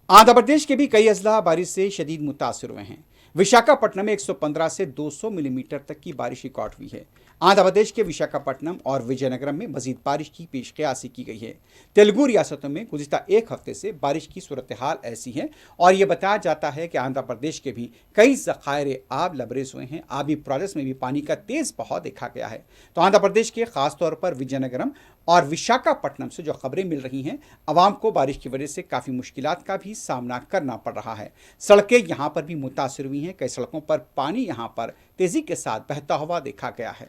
आंध्र प्रदेश के भी कई अजला बारिश से शदीद मुतासर हुए हैं। विशाखापट्टनम में 115 से 200 मिलीमीटर तक की बारिश रिकॉर्ड हुई है। आंध्र प्रदेश के विशाखापट्टनम और विजयनगरम में मजीद बारिश की पेशकयासी की गई है। तेलुगु रियासतों में गुज़िश्ता एक हफ्ते से बारिश की सूरत हाल ऐसी है और ये बताया जाता है कि आंध्र प्रदेश के भी कई ज़खायर आब लबरेज हुए हैं। आबी प्रोजेक्ट्स में भी पानी का तेज़ बहाव देखा गया है। तो आंध्र प्रदेश के खासतौर पर विजयनगरम और विशाखापट्टनम से जो खबरें मिल रही हैं, आवाम को बारिश की वजह से काफ़ी मुश्किलात का भी सामना करना पड़ रहा है। सड़कें यहाँ पर भी मुतासर हुई हैं। कई सड़कों पर पानी यहाँ पर तेज़ी के साथ बहता हुआ देखा गया है।